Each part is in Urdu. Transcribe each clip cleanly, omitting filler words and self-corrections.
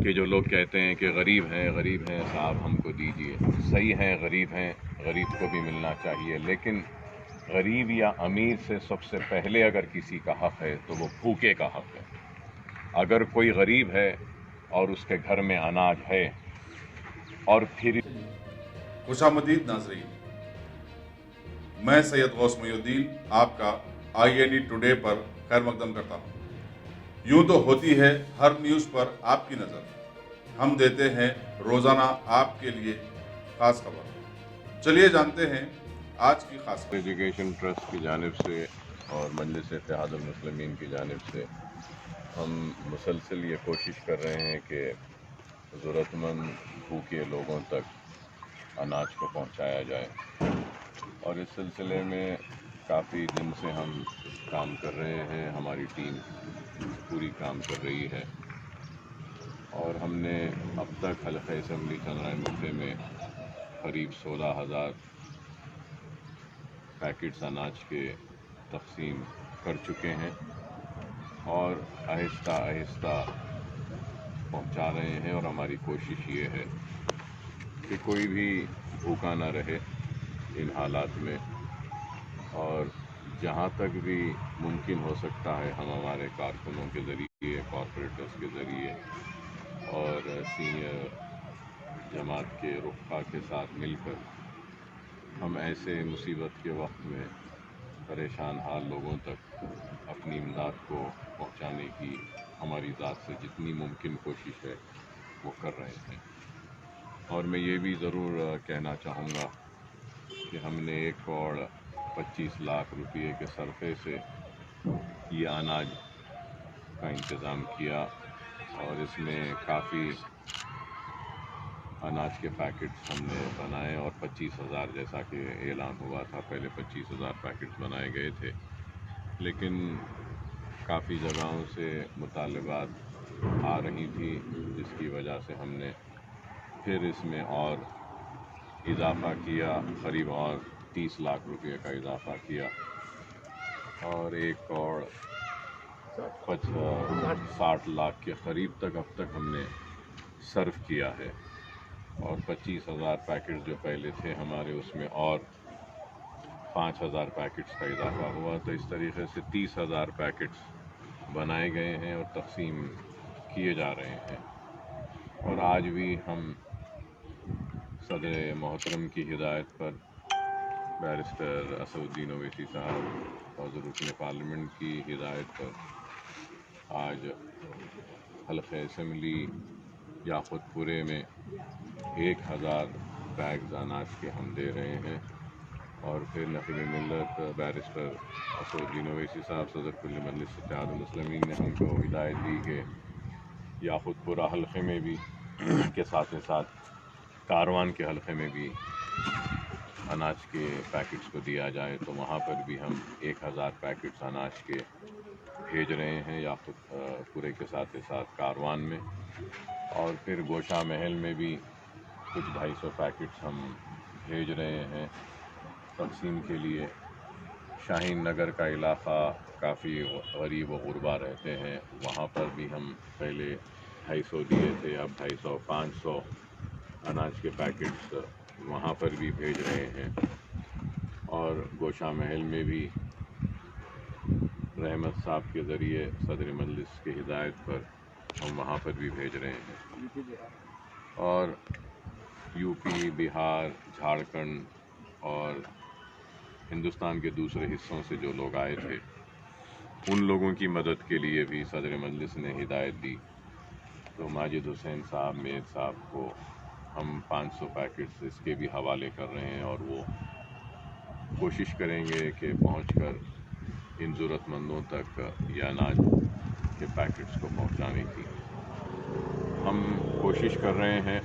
کہ جو لوگ کہتے ہیں کہ غریب ہیں صاحب ہم کو دیجیے، صحیح ہیں، غریب کو بھی ملنا چاہیے، لیکن غریب یا امیر سے سب سے پہلے اگر کسی کا حق ہے تو وہ بھوکے کا حق ہے۔ اگر کوئی غریب ہے اور اس کے گھر میں اناج ہے اور پھر خوش آمدید ناظرین، میں سید غوث محی الدین آپ کا INE ٹوڈے پر خیر مقدم کرتا ہوں۔ یوں تو ہوتی ہے ہر نیوز پر آپ کی نظر، ہم دیتے ہیں روزانہ آپ کے لیے خاص خبر۔ چلیے جانتے ہیں آج کی خاص خبر۔ ایجوکیشن ٹرسٹ کی جانب سے اور مجلس اتحاد المسلمین کی جانب سے ہم مسلسل یہ کوشش کر رہے ہیں کہ ضرورت مند بھوکے لوگوں تک اناج کو پہنچایا جائے، اور اس سلسلے میں کافی دن سے ہم کام کر رہے ہیں، ہماری ٹیم پوری کام کر رہی ہے، اور ہم نے اب تک حلقہ اسمبلی چندرائے مکھے میں قریب 16,000 پیکٹس اناج کے تقسیم کر چکے ہیں، اور آہستہ آہستہ پہنچا رہے ہیں، اور ہماری کوشش یہ ہے کہ کوئی بھی بھوکا نہ رہے ان حالات میں، اور جہاں تک بھی ممکن ہو سکتا ہے ہم ہمارے کارکنوں کے ذریعے، کارپوریٹرز کے ذریعے اور سینئر جماعت کے رفقا کے ساتھ مل کر ہم ایسے مصیبت کے وقت میں پریشان حال لوگوں تک اپنی امداد کو پہنچانے کی ہماری ذات سے جتنی ممکن کوشش ہے وہ کر رہے ہیں۔ اور میں یہ بھی ضرور کہنا چاہوں گا کہ ہم نے 1,25 کروڑ روپے کے صرفے سے یہ اناج کا انتظام کیا، اور اس میں کافی اناج کے پیکٹس ہم نے بنائے، اور 25,000 جیسا کہ اعلان ہوا تھا، پہلے 25,000 پیکٹس بنائے گئے تھے، لیکن کافی جگہوں سے مطالبات آ رہی تھی، جس کی وجہ سے ہم نے پھر اس میں اور اضافہ کیا، قریب اور 30 لاکھ روپے کا اضافہ کیا، اور 1,60 لاکھ کے قریب تک اب تک ہم نے صرف کیا ہے، اور 25,000 پیکٹس جو پہلے تھے ہمارے، اس میں اور 5,000 پیکٹس کا اضافہ ہوا، تو اس طریقے سے 30,000 پیکٹس بنائے گئے ہیں اور تقسیم کیے جا رہے ہیں۔ اور آج بھی ہم صدر محترم کی ہدایت پر، بیرسٹر اسد الدین اویسی صاحب اور رکن پارلیمنٹ کی ہدایت پر، آج حلقہ اسمبلی یاقوت پورے میں 1,000 بیگز اناج کے ہم دے رہے ہیں، اور پھر نقیب ملت بیرسٹر اسد الدین اویسی صاحب صدر کل مجلس اتحاد المسلمین نے ہم کو ہدایت دی کہ یاقوت پورہ حلقے میں بھی کے ساتھ ساتھ کاروان کے حلقے میں بھی اناج کے پیکٹس کو دیا جائے، تو وہاں پر بھی ہم 1,000 پیکٹس اناج کے بھیج رہے ہیں یاقوت پورے کے ساتھ کاروان میں، اور پھر گوشہ محل میں بھی کچھ 250 پیکٹس ہم بھیج رہے ہیں تقسیم کے لیے۔ شاہین نگر کا علاقہ کافی غریب و غربا رہتے ہیں، وہاں پر بھی ہم پہلے 250 دیے تھے، اب 250 500 اناج کے پیکٹس وہاں پر بھی بھیج رہے ہیں، اور گوشہ محل میں بھی رحمت صاحب کے ذریعے صدر مجلس کی ہدایت پر ہم وہاں پر بھی بھیج رہے ہیں، اور یوپی، بہار، جھارکھنڈ اور ہندوستان کے دوسرے حصوں سے جو لوگ آئے تھے ان لوگوں کی مدد کے لیے بھی صدر مجلس نے ہدایت دی، تو ماجد حسین صاحب، میر صاحب کو ہم 500 پیکٹس اس کے بھی حوالے کر رہے ہیں، اور وہ کوشش کریں گے کہ پہنچ کر ان ضرورت مندوں تک یہ اناج کے پیکٹس کو پہنچانے کی ہم کوشش کر رہے ہیں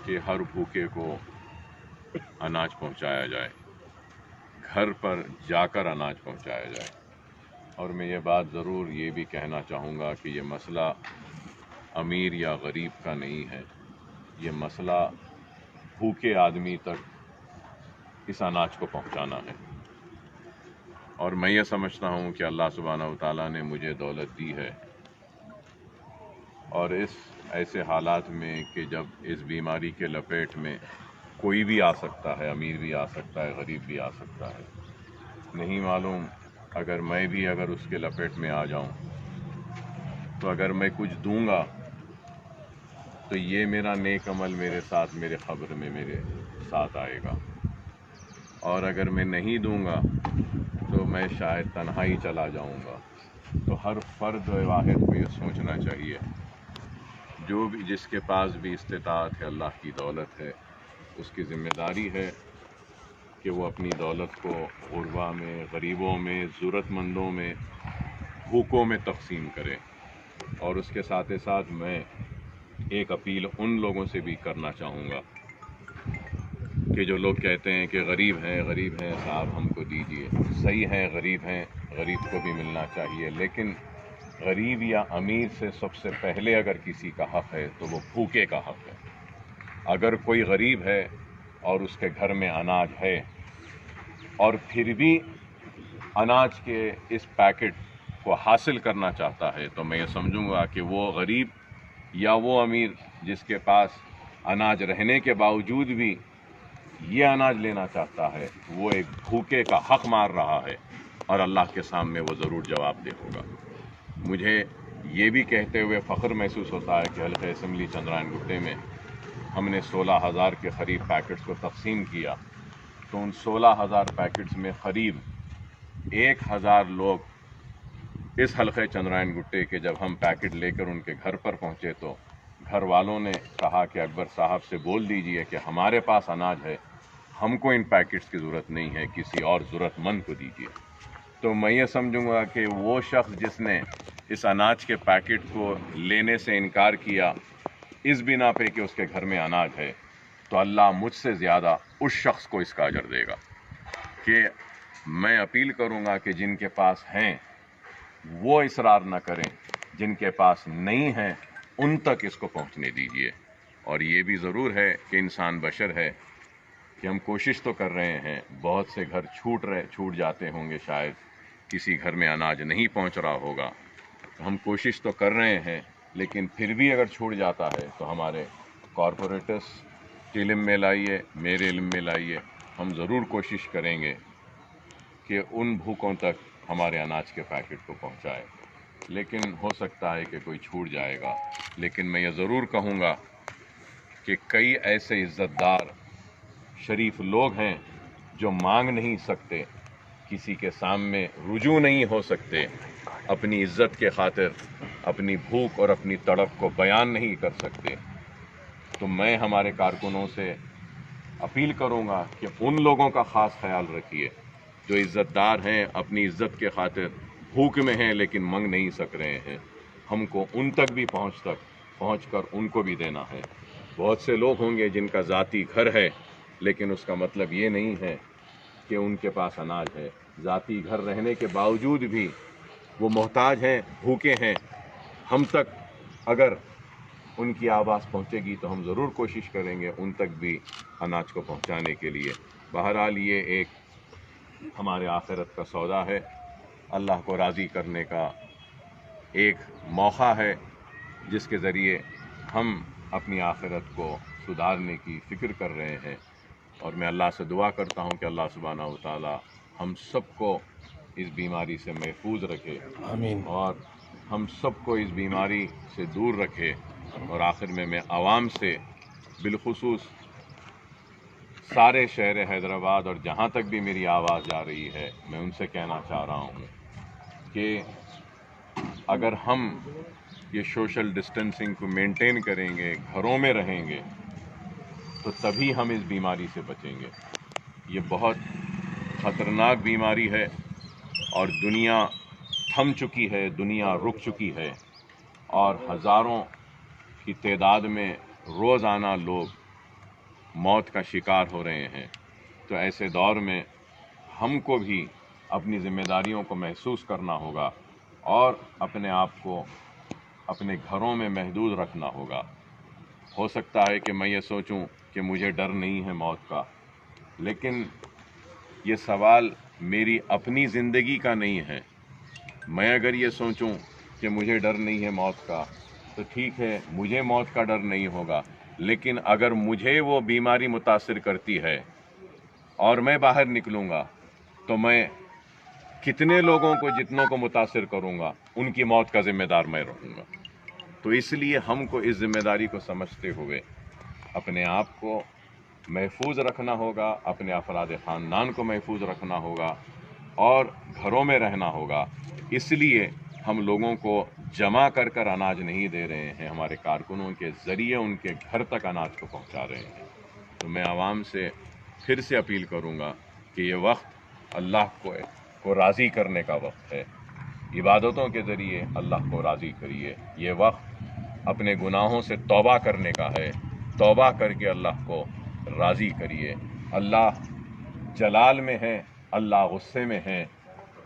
کہ ہر بھوکے کو اناج پہنچایا جائے، گھر پر جا کر اناج پہنچایا جائے۔ اور میں یہ بات ضرور یہ بھی کہنا چاہوں گا کہ یہ مسئلہ امیر یا غریب کا نہیں ہے، یہ مسئلہ بھوکے آدمی تک اس اناج کو پہنچانا ہے، اور میں یہ سمجھتا ہوں کہ اللہ سبحانہ و تعالیٰ نے مجھے دولت دی ہے، اور اس ایسے حالات میں کہ جب اس بیماری کے لپیٹ میں کوئی بھی آ سکتا ہے، امیر بھی آ سکتا ہے، غریب بھی آ سکتا ہے، نہیں معلوم اگر میں بھی اس کے لپیٹ میں آ جاؤں تو اگر میں کچھ دوں گا تو یہ میرا نیک عمل میرے ساتھ میرے قبر میں میرے ساتھ آئے گا، اور اگر میں نہیں دوں گا تو میں شاید تنہا ہی چلا جاؤں گا۔ تو ہر فرد واحد کو یہ سوچنا چاہیے، جو بھی جس کے پاس بھی استطاعت ہے، اللہ کی دولت ہے، اس کی ذمہ داری ہے کہ وہ اپنی دولت کو غربا میں، غریبوں میں، ضرورت مندوں میں، بھوکوں میں تقسیم کرے۔ اور اس کے ساتھ ساتھ میں ایک اپیل ان لوگوں سے بھی کرنا چاہوں گا کہ جو لوگ کہتے ہیں کہ غریب ہیں صاحب ہم کو دیجیے، صحیح ہے، غریب ہیں، غریب کو بھی ملنا چاہیے، لیکن غریب یا امیر سے سب سے پہلے اگر کسی کا حق ہے تو وہ بھوکے کا حق ہے۔ اگر کوئی غریب ہے اور اس کے گھر میں اناج ہے اور پھر بھی اناج کے اس پیکٹ کو حاصل کرنا چاہتا ہے تو میں یہ سمجھوں گا کہ وہ غریب یا وہ امیر جس کے پاس اناج رہنے کے باوجود بھی یہ اناج لینا چاہتا ہے، وہ ایک بھوکے کا حق مار رہا ہے، اور اللہ کے سامنے وہ ضرور جواب دہ ہوگا۔ مجھے یہ بھی کہتے ہوئے فخر محسوس ہوتا ہے کہ حلقہ اسمبلی چندرائن گٹے میں ہم نے 16,000 کے قریب پیکٹس کو تقسیم کیا، تو ان 16,000 پیکٹس میں قریب 1,000 لوگ اس حلقہ چندرائن گٹے کے جب ہم پیکٹ لے کر ان کے گھر پر پہنچے تو گھر والوں نے کہا کہ اکبر صاحب سے بول دیجئے کہ ہمارے پاس اناج ہے، ہم کو ان پیکٹس کی ضرورت نہیں ہے، کسی اور ضرورت مند کو دیجیے۔ تو میں یہ سمجھوں گا کہ وہ شخص جس نے اس اناج کے پیکٹ کو لینے سے انکار کیا اس بنا پہ کہ اس کے گھر میں اناج ہے، تو اللہ مجھ سے زیادہ اس شخص کو اس کا اجر دے گا۔ کہ میں اپیل کروں گا کہ جن کے پاس ہیں وہ اصرار نہ کریں، جن کے پاس نہیں ہیں ان تک اس کو پہنچنے دیجیے۔ اور یہ بھی ضرور ہے کہ انسان بشر ہے کہ ہم کوشش تو کر رہے ہیں، بہت سے گھر چھوٹ جاتے ہوں گے، شاید کسی گھر میں اناج نہیں پہنچ رہا ہوگا، ہم کوشش تو کر رہے ہیں، لیکن پھر بھی اگر چھوٹ جاتا ہے تو ہمارے کارپوریٹس کے علم میں لائیے، میرے علم میں لائیے، ہم ضرور کوشش کریں گے کہ ان بھوکوں تک ہمارے اناج کے پیکٹ کو پہنچائے۔ لیکن ہو سکتا ہے کہ کوئی چھوٹ جائے گا، لیکن میں یہ ضرور کہوں گا کہ کئی ایسے عزت دار شریف لوگ ہیں جو مانگ نہیں سکتے، کسی کے سامنے رجوع نہیں ہو سکتے، اپنی عزت کے خاطر اپنی بھوک اور اپنی تڑپ کو بیان نہیں کر سکتے۔ تو میں ہمارے کارکنوں سے اپیل کروں گا کہ ان لوگوں کا خاص خیال رکھیے جو عزت دار ہیں، اپنی عزت کے خاطر بھوک میں ہیں لیکن منگ نہیں سک رہے ہیں، ہم کو ان تک بھی پہنچ کر ان کو بھی دینا ہے۔ بہت سے لوگ ہوں گے جن کا ذاتی گھر ہے، لیکن اس کا مطلب یہ نہیں ہے کہ ان کے پاس اناج ہے، ذاتی گھر رہنے کے باوجود بھی وہ محتاج ہیں، بھوکے ہیں۔ ہم تک اگر ان کی آواز پہنچے گی تو ہم ضرور کوشش کریں گے ان تک بھی اناج کو پہنچانے کے لیے۔ بہرحال یہ ایک ہمارے آخرت کا سودا ہے، اللہ کو راضی کرنے کا ایک موقع ہے جس کے ذریعے ہم اپنی آخرت کو سدھارنے کی فکر کر رہے ہیں۔ اور میں اللہ سے دعا کرتا ہوں کہ اللہ سبحانہ و تعالی ہم سب کو اس بیماری سے محفوظ رکھے، آمین۔ اور ہم سب کو اس بیماری سے دور رکھے۔ اور آخر میں عوام سے، بالخصوص سارے شہر حیدرآباد اور جہاں تک بھی میری آواز جا رہی ہے، میں ان سے کہنا چاہ رہا ہوں کہ اگر ہم یہ سوشل ڈسٹینسنگ کو مینٹین کریں گے، گھروں میں رہیں گے، تو تبھی ہم اس بیماری سے بچیں گے۔ یہ بہت خطرناک بیماری ہے اور دنیا تھم چکی ہے، دنیا رک چکی ہے، اور ہزاروں کی تعداد میں روزانہ لوگ موت کا شکار ہو رہے ہیں۔ تو ایسے دور میں ہم کو بھی اپنی ذمہ داریوں کو محسوس کرنا ہوگا اور اپنے آپ کو اپنے گھروں میں محدود رکھنا ہوگا۔ ہو سکتا ہے کہ میں یہ سوچوں کہ مجھے ڈر نہیں ہے موت کا، لیکن یہ سوال میری اپنی زندگی کا نہیں ہے۔ میں اگر یہ سوچوں کہ مجھے ڈر نہیں ہے موت کا، تو ٹھیک ہے، مجھے موت کا ڈر نہیں ہوگا، لیکن اگر مجھے وہ بیماری متاثر کرتی ہے اور میں باہر نکلوں گا تو میں کتنے لوگوں کو جتنوں کو متاثر کروں گا ان کی موت کا ذمہ دار میں رہوں گا۔ تو اس لیے ہم کو اس ذمہ داری کو سمجھتے ہوئے اپنے آپ کو محفوظ رکھنا ہوگا، اپنے افراد خاندان کو محفوظ رکھنا ہوگا اور گھروں میں رہنا ہوگا۔ اس لیے ہم لوگوں کو جمع کر کر اناج نہیں دے رہے ہیں، ہمارے کارکنوں کے ذریعے ان کے گھر تک اناج کو پہنچا رہے ہیں۔ تو میں عوام سے پھر سے اپیل کروں گا کہ یہ وقت اللہ کو راضی کرنے کا وقت ہے، عبادتوں کے ذریعے اللہ کو راضی کریے۔ یہ وقت اپنے گناہوں سے توبہ کرنے کا ہے، توبہ کر کے اللہ کو راضی کریے۔ اللہ جلال میں ہے، اللہ غصے میں ہے،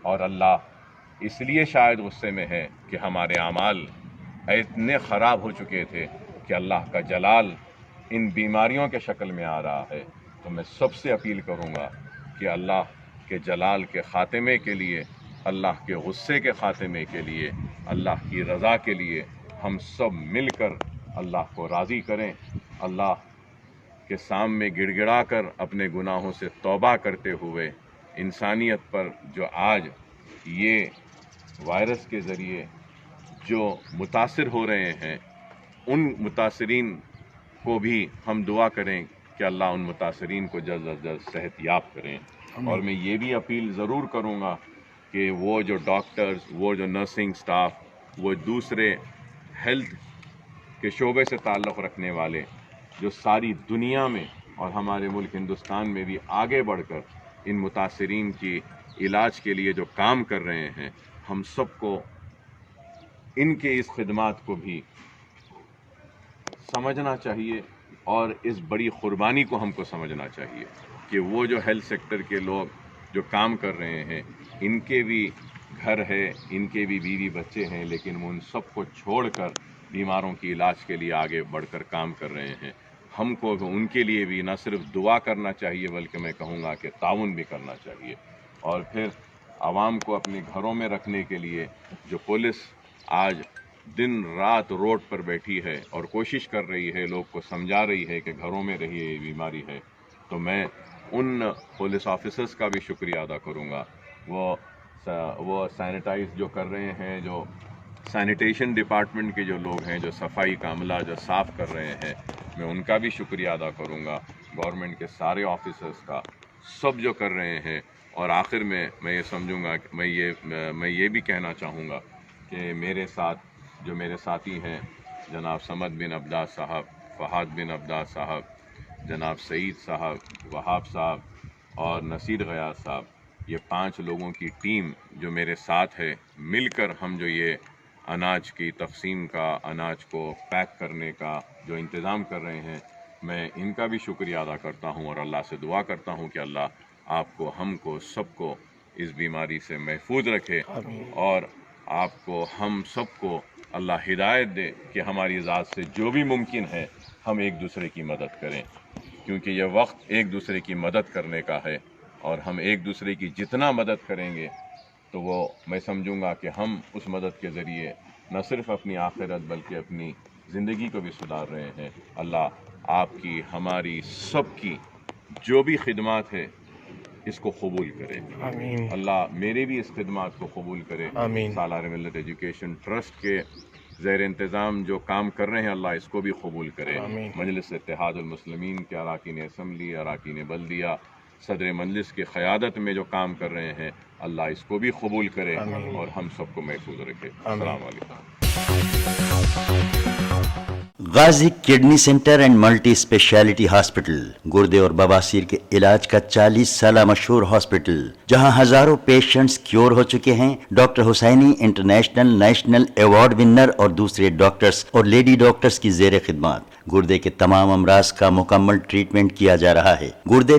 اور اللہ اس لیے شاید غصے میں ہے کہ ہمارے اعمال اتنے خراب ہو چکے تھے کہ اللہ کا جلال ان بیماریوں کے شکل میں آ رہا ہے۔ تو میں سب سے اپیل کروں گا کہ اللہ کے جلال کے خاتمے کے لیے، اللہ کے غصے کے خاتمے کے لیے، اللہ کی رضا کے لیے ہم سب مل کر اللہ کو راضی کریں، اللہ کے سامنے گڑ گڑا کر اپنے گناہوں سے توبہ کرتے ہوئے انسانیت پر جو آج یہ وائرس کے ذریعے جو متاثر ہو رہے ہیں ان متاثرین کو بھی ہم دعا کریں کہ اللہ ان متاثرین کو جلد از جلد صحت یاب کریں۔ اور میں یہ بھی اپیل ضرور کروں گا کہ وہ جو ڈاکٹرز، وہ جو نرسنگ سٹاف، وہ دوسرے ہیلتھ کے شعبے سے تعلق رکھنے والے جو ساری دنیا میں اور ہمارے ملک ہندوستان میں بھی آگے بڑھ کر ان متاثرین کی علاج کے لیے جو کام کر رہے ہیں، ہم سب کو ان کے اس خدمات کو بھی سمجھنا چاہیے اور اس بڑی قربانی کو ہم کو سمجھنا چاہیے کہ وہ جو ہیلتھ سیکٹر کے لوگ جو کام کر رہے ہیں ان کے بھی گھر ہے، ان کے بھی بیوی بچے ہیں، لیکن وہ ان سب کو چھوڑ کر بیماروں کی علاج کے لیے آگے بڑھ کر کام کر رہے ہیں۔ ہم کو ان کے لیے بھی نہ صرف دعا کرنا چاہیے بلکہ میں کہوں گا کہ تعاون بھی کرنا چاہیے۔ اور پھر عوام کو اپنے گھروں میں رکھنے کے لیے جو پولیس آج دن رات روڈ پر بیٹھی ہے اور کوشش کر رہی ہے، لوگ کو سمجھا رہی ہے کہ گھروں میں رہیے، یہ بیماری ہے، تو میں ان پولیس آفیسرز کا بھی شکریہ ادا کروں گا۔ وہ سینیٹائز جو کر رہے ہیں، جو سینیٹیشن ڈپارٹمنٹ کے جو لوگ ہیں، جو صفائی کا عملہ جو صاف کر رہے ہیں، میں ان کا بھی شکریہ ادا کروں گا، گورنمنٹ کے سارے آفیسرز کا، سب جو کر رہے ہیں۔ اور آخر میں یہ سمجھوں گا کہ میں یہ بھی کہنا چاہوں گا کہ میرے ساتھ جو میرے ساتھی ہیں، جناب سمد بن عبداس صاحب، فہد بن عبداس صاحب، جناب سعید صاحب، وہاب صاحب اور نصیر غیاث صاحب، یہ 5 لوگوں کی ٹیم جو میرے ساتھ ہے، مل کر ہم جو یہ اناج کی تقسیم کا، اناج کو پیک کرنے کا جو انتظام کر رہے ہیں، میں ان کا بھی شکریہ ادا کرتا ہوں اور اللہ سے دعا کرتا ہوں کہ اللہ آپ کو، ہم کو، سب کو اس بیماری سے محفوظ رکھے اور آپ کو، ہم سب کو اللہ ہدایت دے کہ ہماری ذات سے جو بھی ممکن ہے ہم ایک دوسرے کی مدد کریں، کیونکہ یہ وقت ایک دوسرے کی مدد کرنے کا ہے، اور ہم ایک دوسرے کی جتنا مدد کریں گے تو وہ میں سمجھوں گا کہ ہم اس مدد کے ذریعے نہ صرف اپنی آخرت بلکہ اپنی زندگی کو بھی سدھار رہے ہیں۔ اللہ آپ کی، ہماری، سب کی جو بھی خدمات ہے اس کو قبول کرے، آمین۔ اللہ میرے بھی اس خدمات کو قبول کرے۔ آمین۔ سالار ملت ایجوکیشن ٹرسٹ کے زیر انتظام جو کام کر رہے ہیں، اللہ اس کو بھی قبول کرے۔ آمین۔ مجلس اتحاد المسلمین کے اراکین اسمبلی، اراکین بلدیہ، صدر مجلس کی قیادت میں جو کام کر رہے ہیں، اللہ اس کو بھی قبول کرے آمین۔ اور ہم سب کو محفوظ رکھے۔ آمین۔ السلام علیکم۔ Ghazi kidney centre and multi speciality hospital, گردے اور بواسیر کے علاج کا 40 سالہ مشہور ہاسپٹل، جہاں ہزاروں پیشنٹس کیور ہو چکے ہیں۔ ڈاکٹر حسینی انٹرنیشنل نیشنل ایوارڈ ونر اور دوسرے ڈاکٹرز اور لیڈی ڈاکٹرز کی زیر خدمات گردے کے تمام امراض کا مکمل ٹریٹمنٹ کیا جا رہا ہے۔ گردے